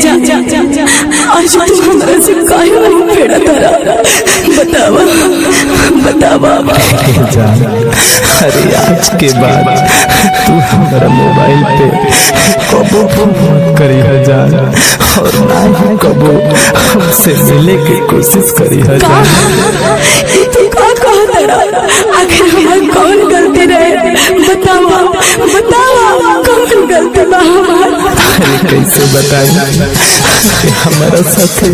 जा आज तू हमरा से काहे नहीं फेड़ा तारा बतावा बतावा। अरे आज के बाद तू हमारा मोबाइल पे कबो फोन करी हजार और ना ही कबो हमसे मिले की कोशिश करी हजार। तू का कह तारा आखिर हमार कौन गलती रहे बतावा बतावा कौन गलती बा हमार। अरे कैसे बताई हमारा साथे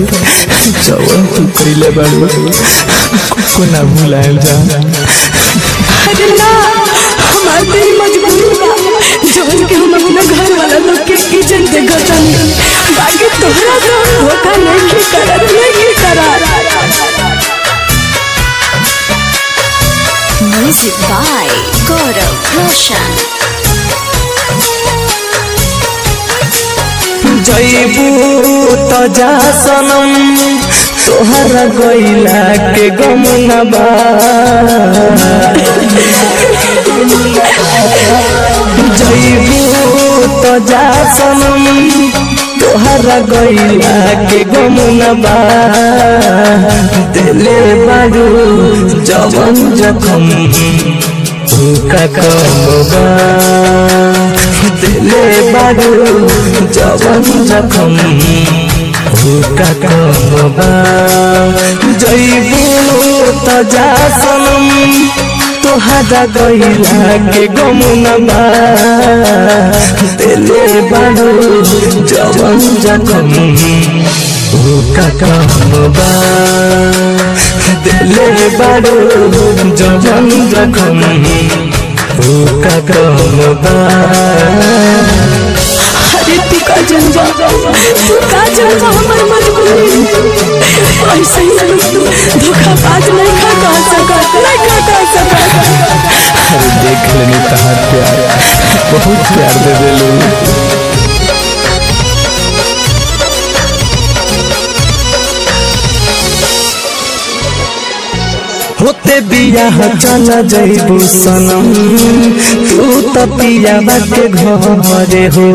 जवन तू कइले बाड़ू को ना भुलाएल जा। अरे ना हमार तेरी मजबूरी बा जवन के हम अपना घर वाला लोग के इज्जत दे गतानी बाकी तोहरा तो धोखा नहीं करा। Music by Gaurav Roshan। जईबू तो जा सनम तोहरा गइला के गम न बा। जईबू तो जा सनम तोहरा गइला के गम न बा। दिले बारू जवन जखम का कमबा। दिले बारू जवन जखम का कमबा। जईबू तो जा सनम तोहरा गइला के गम न बा। दिले बारू जवन जखम का कमबा। दिले बारू जवन जखम का कमबा। अरे तू का जनवा हमार मजबूरी ऐसे ही तू धोखाबाज नहीं खा सकत। अरे देख लेनी तहार प्यार बहुत प्यार दे देलू। होते बियाह चला जईबू सनम तू तो पियाबा के घरे हो।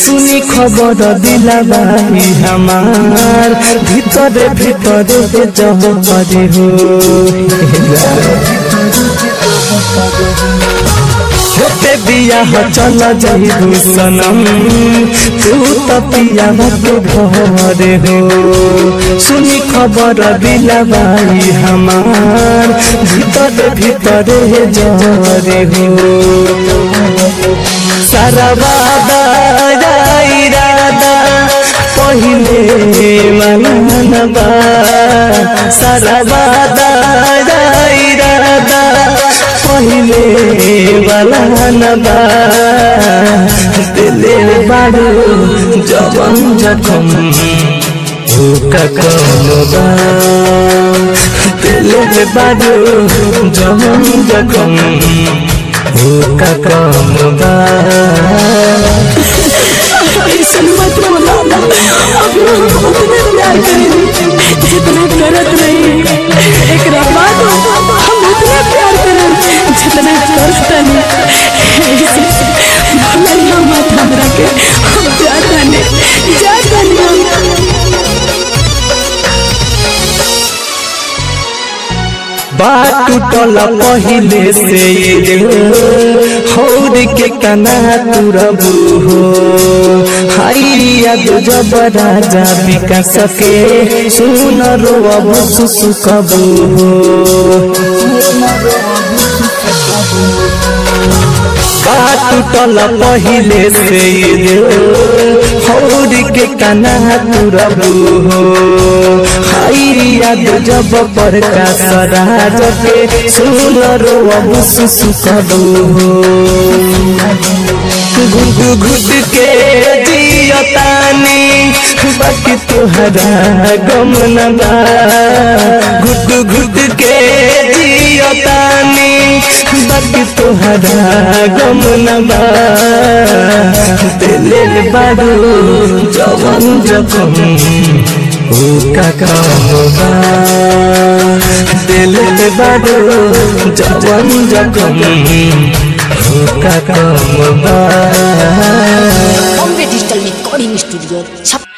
सुनी खबर दिलाबा हमार भीतर भीतर जहरे हो। होते बियाह चला जईबू सनम तू तो पियाबा के घरे हो। सुनी खबर दिलाबाई हमार भीतर भीतर जरे हो। सारा वादा इरादा पहिले मनबा। सारा वादा इरादा पहिले मनबा। दिले बारू जवन जखम का कमबा। दिले बारू जवन जखम का कमबा। ऐसा मत बोला अब हम उतने प्यार करेंगे जितना करत रही। एक बाद हम उतना प्यार करेंगे जितना करता नहीं। भूलिया मत हमरा के हम जाता नहीं। बात टूटल पहिले से हौर के कना तुरबू हो। हाइया दो जब राजा विकास के सुन रो अब सुसुकबू हो। बात टूटल पहिले से हौर के कना तुरबू हो। हाइया दो जब प्रकाश राज के सुन रो अब सुसुकबू हो। घुट के जियतानी बाकी तुहरा गम न बा। घुट के जियतानी बाकी तुहरा गम न बा। दिले बारू जवन जखम का कमबा। दिले बारू जवन जखम का कमबा। बॉम्बे डिजिटल में रिकॉर्डिंग स्टूडियो छप